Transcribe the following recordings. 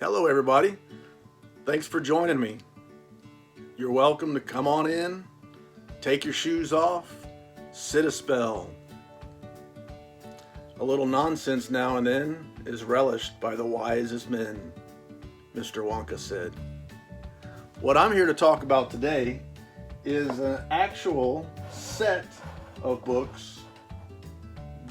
Hello everybody, thanks for joining me. You're welcome to come on in, take your shoes off, sit a spell. A little nonsense now and then is relished by the wisest men, Mr. Wonka said. What I'm here to talk about today is an actual set of books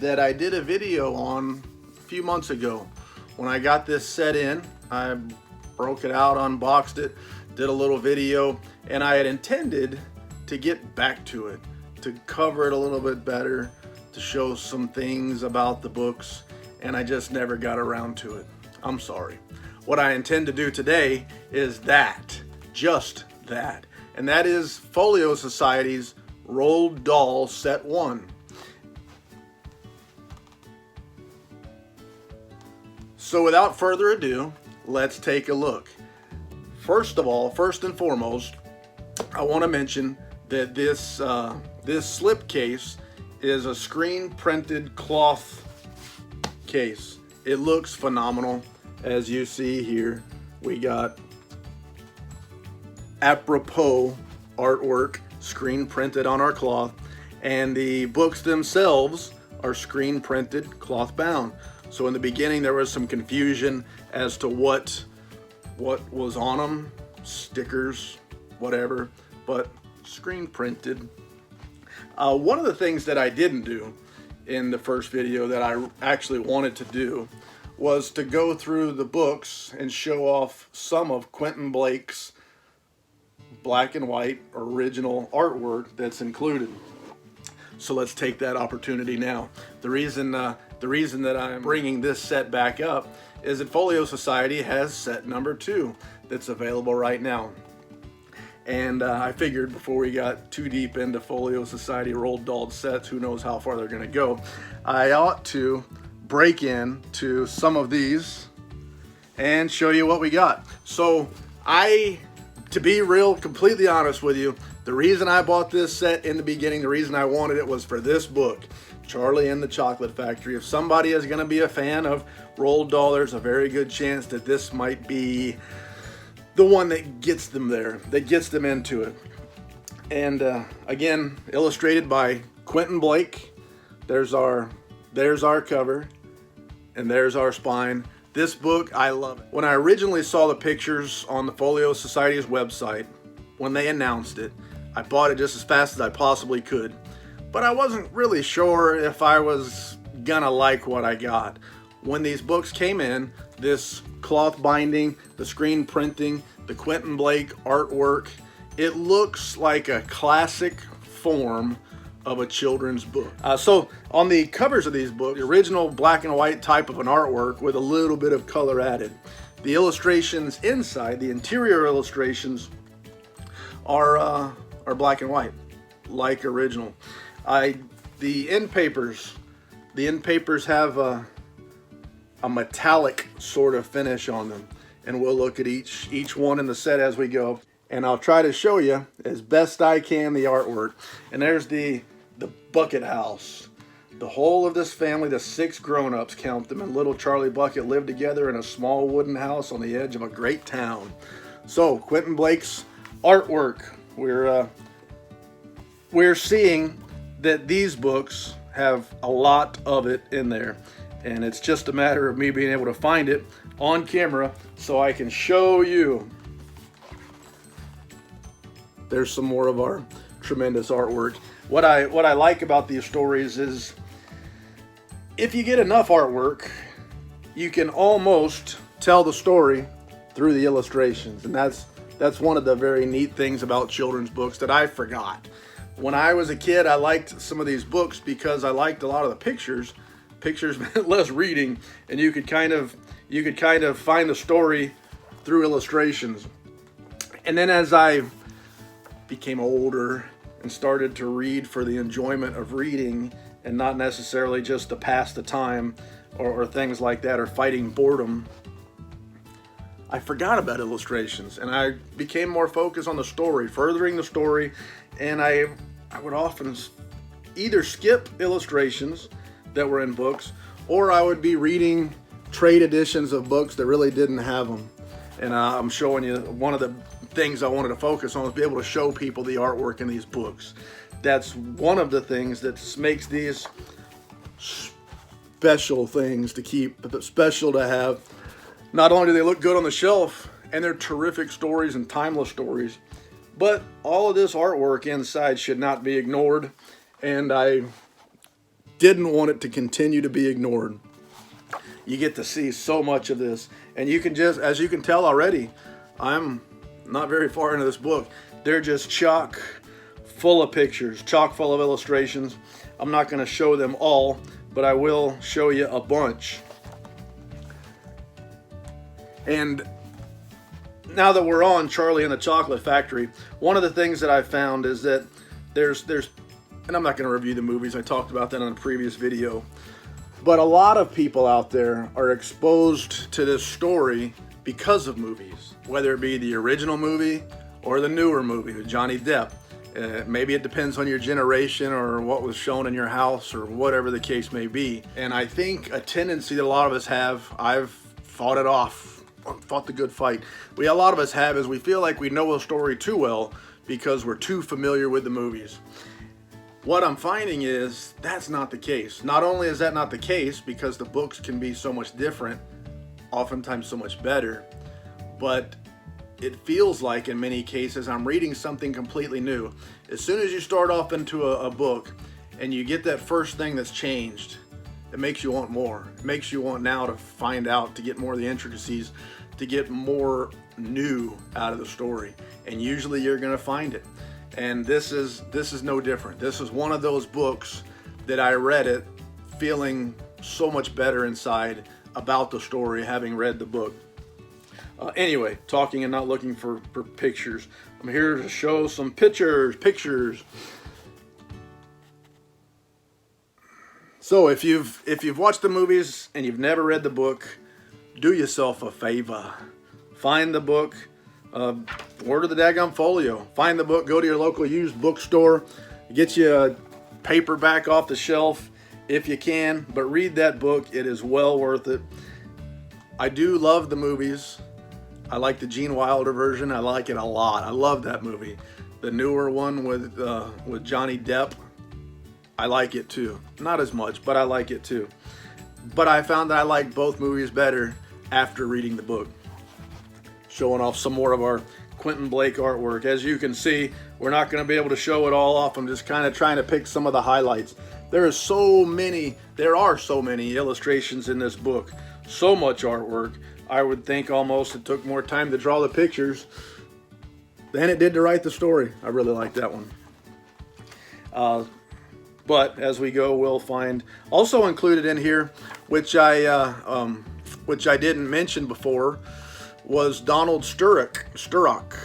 that I did a video on a few months ago. When I got this set in, I broke it out, unboxed it, did a little video, and I had intended to get back to it, to cover it a little bit better, to show some things about the books, and I just never got around to it. I'm sorry. What I intend to do today is that, just that, and that is Folio Society's Roald Dahl Set 1. So without further ado, let's take a look. First and foremost, I want to mention that this slipcase is a screen printed cloth case. It looks phenomenal. As you see here, we got apropos artwork screen printed on our cloth, and the books themselves are screen printed cloth bound. So in the beginning there was some confusion as to what was on them, stickers, whatever, but screen printed. One of the things that I didn't do in the first video that I actually wanted to do was to go through the books and show off some of Quentin Blake's black and white original artwork that's included. So let's take that opportunity now. The reason that I'm bringing this set back up is that Folio Society has set number 2 that's available right now. And I figured before we got too deep into Folio Society Roald Dahl sets, who knows how far they're gonna go, I ought to break into some of these and show you what we got. So to be real, completely honest with you, the reason I bought this set in the beginning, the reason I wanted it was for this book, Charlie and the Chocolate Factory. If somebody is going to be a fan of Roald Dahl, there's a very good chance that this might be the one that gets them there, that gets them into it. And again, illustrated by Quentin Blake. There's our cover, and there's our spine. This book, I love it. When I originally saw the pictures on the Folio Society's website, when they announced it, I bought it just as fast as I possibly could. But I wasn't really sure if I was gonna like what I got. When these books came in, this cloth binding, the screen printing, the Quentin Blake artwork, it looks like a classic form of a children's book. So on the covers of these books, the original black and white type of an artwork with a little bit of color added. The illustrations inside, the interior illustrations, are black and white, like original. The end papers have a metallic sort of finish on them, and we'll look at each one in the set as we go, and I'll try to show you as best I can the artwork. And there's the bucket house. The whole of this family, the 6 grown-ups, count them, and little Charlie Bucket live together in a small wooden house on the edge of a great town. So Quentin Blake's artwork, we're seeing that these books have a lot of it in there, and it's just a matter of me being able to find it on camera so I can show you. There's some more of our tremendous artwork. What I like about these stories is if you get enough artwork, you can almost tell the story through the illustrations, and that's one of the very neat things about children's books that I forgot. When I was a kid, I liked some of these books because I liked a lot of the pictures. Pictures meant less reading, and you could kind of find the story through illustrations. And then as I became older and started to read for the enjoyment of reading and not necessarily just to pass the time or things like that, or fighting boredom, I forgot about illustrations, and I became more focused on the story, furthering the story, and I would often either skip illustrations that were in books, or I would be reading trade editions of books that really didn't have them. And I'm showing you one of the things I wanted to focus on, was be able to show people the artwork in these books. That's one of the things that makes these special things to keep, but special to have. Not only do they look good on the shelf, and they're terrific stories and timeless stories, but all of this artwork inside should not be ignored, and I didn't want it to continue to be ignored. You get to see so much of this, and you can just, as you can tell already, I'm not very far into this book. They're just chock full of pictures, chock full of illustrations. I'm not going to show them all, but I will show you a bunch. And now that we're on Charlie and the Chocolate Factory, one of the things that I found is that there's, and I'm not going to review the movies, I talked about that in a previous video, but a lot of people out there are exposed to this story because of movies, whether it be the original movie or the newer movie with Johnny Depp. Maybe it depends on your generation or what was shown in your house or whatever the case may be. And I think a tendency that a lot of us have, I've fought it off, fought the good fight. A lot of us have, is we feel like we know a story too well because we're too familiar with the movies. What I'm finding is that's not the case. Not only is that not the case because the books can be so much different, oftentimes so much better, but it feels like in many cases I'm reading something completely new. As soon as you start off into a book and you get that first thing that's changed, it makes you want more. It makes you want now to find out, to get more of the intricacies, to get more new out of the story. And usually you're going to find it. And this is no different. This is one of those books that I read it feeling so much better inside about the story, having read the book. Anyway, talking and not looking for pictures. I'm here to show some pictures. So if you've watched the movies and you've never read the book, do yourself a favor. Find the book, order the daggum folio. Find the book, go to your local used bookstore, get you a paperback off the shelf if you can, but read that book. It is well worth it. I do love the movies. I like the Gene Wilder version. I like it a lot. I love that movie. The newer one with Johnny Depp, I like it too. Not as much, but I like it too. But I found that I like both movies better after reading the book. Showing off some more of our Quentin Blake artwork. As you can see, we're not going to be able to show it all off. I'm just kind of trying to pick some of the highlights. There are so many illustrations in this book. So much artwork. I would think almost it took more time to draw the pictures than it did to write the story. I really like that one. But as we go, we'll find also included in here, which I didn't mention before, was Donald Sturrock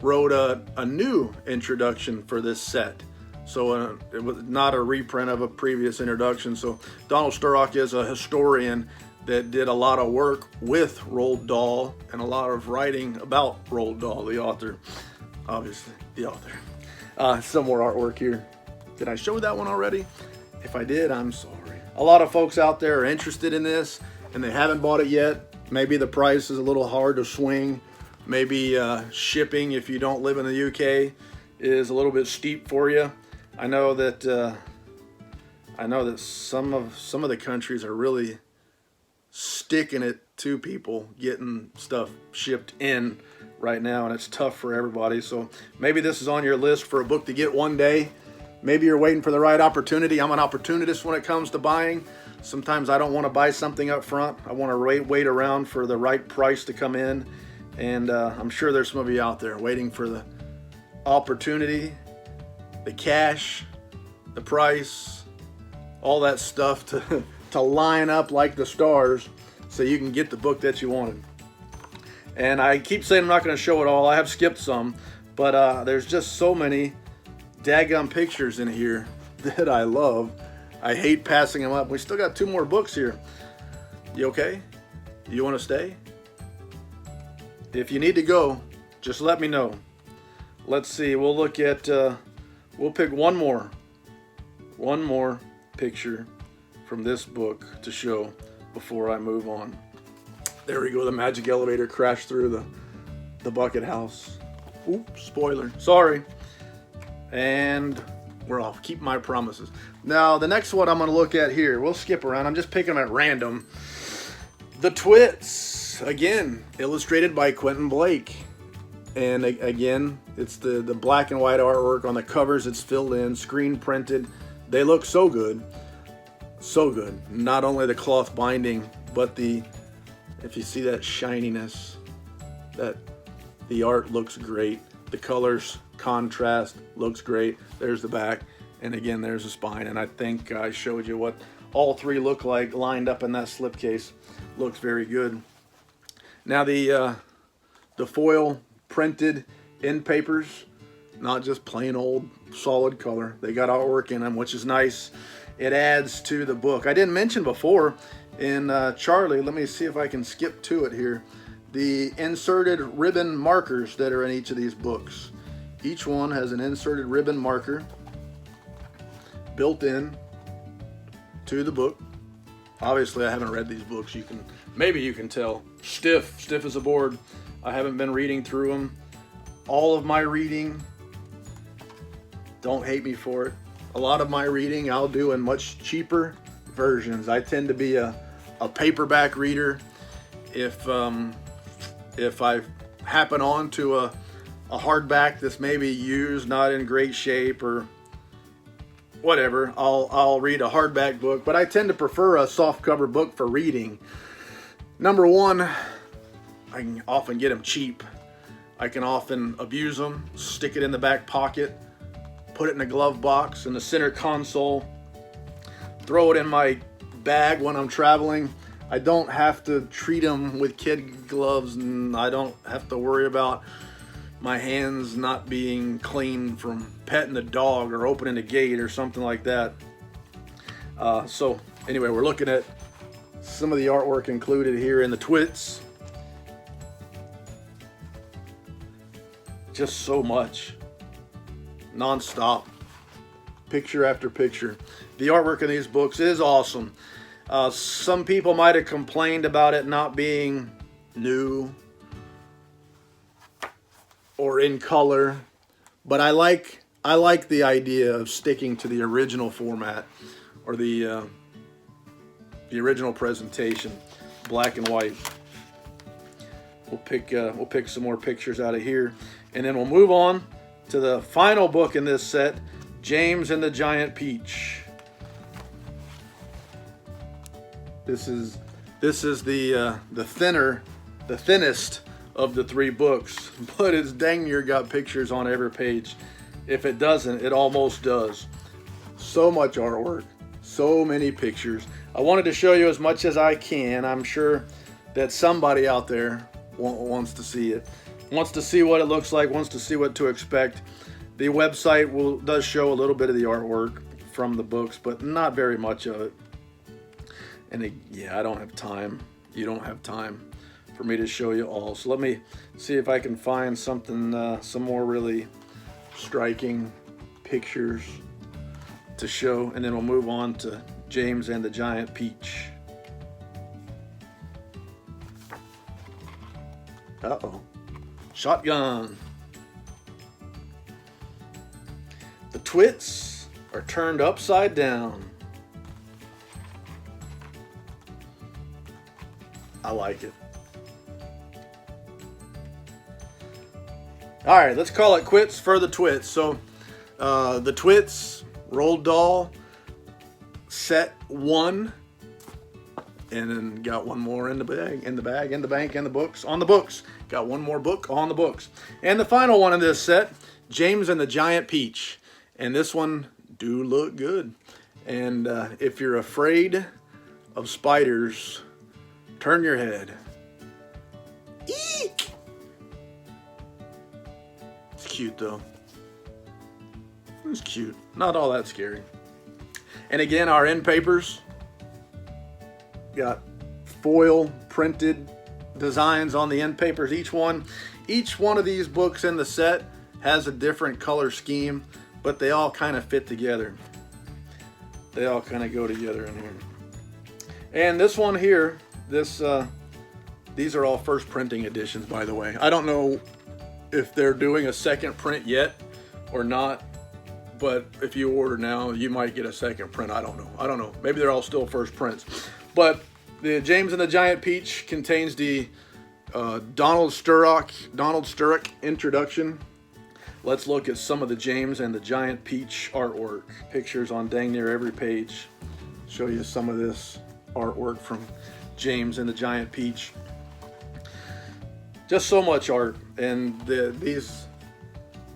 wrote a new introduction for this set. So it was not a reprint of a previous introduction. So Donald Sturrock is a historian that did a lot of work with Roald Dahl and a lot of writing about Roald Dahl, the author. Obviously, the author. Some more artwork here. Did I show that one already? If I did, I'm sorry. A lot of folks out there are interested in this and they haven't bought it yet. Maybe the price is a little hard to swing. Maybe shipping, if you don't live in the UK, is a little bit steep for you. I know that some of the countries are really sticking it to people getting stuff shipped in right now, and it's tough for everybody. So maybe this is on your list for a book to get one day. Maybe you're waiting for the right opportunity. I'm an opportunist when it comes to buying. Sometimes I don't want to buy something up front. I want to wait around for the right price to come in. And I'm sure there's some of you out there waiting for the opportunity, the cash, the price, all that stuff to line up like the stars so you can get the book that you wanted. And I keep saying I'm not going to show it all. I have skipped some, but there's just so many daggum pictures in here that I love. I hate passing them up. We still got 2 more books here. You okay? You want to stay? If you need to go, just let me know. Let's see. We'll look at, we'll pick one more picture from this book to show before I move on. There we go, the magic elevator crashed through the bucket house. Oops, spoiler, sorry. And we're off, keep my promises. Now, the next one I'm gonna look at here, we'll skip around, I'm just picking them at random. The Twits, again, illustrated by Quentin Blake. And again, it's the black and white artwork on the covers, it's filled in, screen printed. They look so good, so good. Not only the cloth binding, but if you see that shininess, that the art looks great. The colors contrast, looks great. There's the back, and again, there's the spine. And I think I showed you what all three look like lined up in that slipcase. Looks very good. Now the foil printed in papers, not just plain old solid color. They got artwork in them, which is nice. It adds to the book. I didn't mention before in Charlie, let me see if I can skip to it here, the inserted ribbon markers that are in each of these books. Each one has an inserted ribbon marker built in to the book. Obviously, I haven't read these books. Maybe you can tell. Stiff as a board. I haven't been reading through them. All of my reading, don't hate me for it, a lot of my reading I'll do in much cheaper versions. I tend to be a paperback reader. If I happen on to a hardback that's maybe used, not in great shape or whatever, I'll read a hardback book, but I tend to prefer a soft cover book for reading. Number one, I can often get them cheap. I can often abuse them, stick it in the back pocket, put it in a glove box in the center console, throw it in my bag when I'm traveling. I don't have to treat them with kid gloves, and I don't have to worry about my hands not being clean from petting the dog or opening the gate or something like that. So anyway, we're looking at some of the artwork included here in the Twits. Just so much, non-stop, picture after picture. The artwork in these books is awesome. Some people might have complained about it not being new or in color, but I like the idea of sticking to the original format or the original presentation, black and white. We'll pick some more pictures out of here, and then we'll move on to the final book in this set, James and the Giant Peach. This is the thinnest of the three books, but it's dang near got pictures on every page. If it doesn't, it almost does. So much artwork, so many pictures. I wanted to show you as much as I can. I'm sure that somebody out there wants to see it, wants to see what it looks like, wants to see what to expect. The website does show a little bit of the artwork from the books, but not very much of it. And I don't have time. You don't have time for me to show you all. So let me see if I can find something, some more really striking pictures to show, and then we'll move on to James and the Giant Peach. Uh-oh. Shotgun. The Twits are turned upside down. I like it. All right, let's call it quits for the Twits. So, the Twits, Roald Dahl, set 1, and then got one more in the bag, in the bank, in the books, on the books. Got one more book on the books. And the final one in this set, James and the Giant Peach. And this one do look good. And if you're afraid of spiders, turn your head. Eek! It's cute though. It's cute. Not all that scary. And again, our end papers got foil printed designs on the end papers. Each one of these books in the set has a different color scheme, but they all kind of fit together. They all kind of go together in here. And this one here, this These are all first printing editions, by the way. I don't know if they're doing a second print yet or not, but if you order now, you might get a second print. I don't know. Maybe they're all still first prints. But the James and the Giant Peach contains the Donald Sturrock introduction. Let's look at some of the James and the Giant Peach artwork. Pictures on dang near every page. Show you some of this artwork from James and the Giant Peach. Just so much art, and these.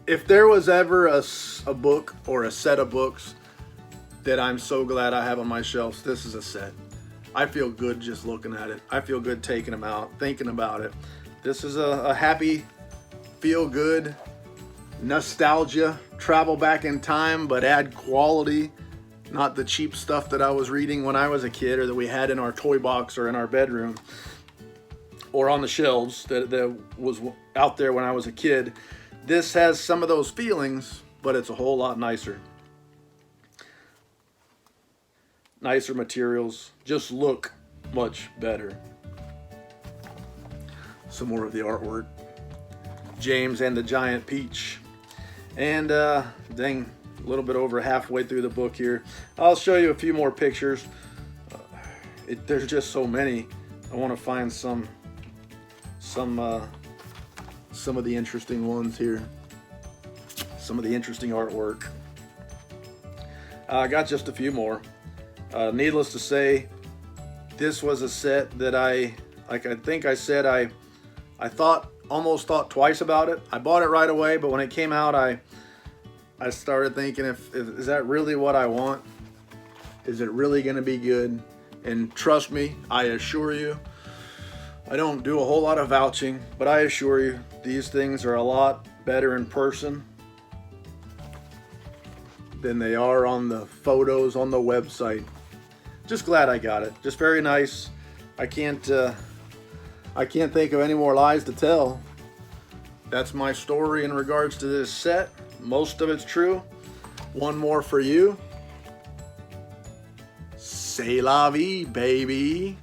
If there was ever a book or a set of books that I'm so glad I have on my shelves, this is a set. I feel good just looking at it. I feel good taking them out, thinking about it. This is a happy, feel good, nostalgia, travel back in time, but add quality, not the cheap stuff that I was reading when I was a kid or that we had in our toy box or in our bedroom or on the shelves that was out there when I was a kid. This has some of those feelings, but it's a whole lot nicer. Nicer materials, just look much better. Some more of the artwork. James and the Giant Peach. And dang, a little bit over halfway through the book here. I'll show you a few more pictures. There's just so many. I want to find some of the interesting ones here. Some of the interesting artwork. I got just a few more. Needless to say, this was a set that I think I said I almost thought twice about it. I bought it right away, but when it came out, I started thinking, is that really what I want? Is it really going to be good? And trust me, I assure you, I don't do a whole lot of vouching, but I assure you, these things are a lot better in person than they are on the photos on the website. Just glad I got it. Just very nice. I can't think of any more lies to tell. That's my story in regards to this set. Most of it's true. One more for you. C'est la vie, baby.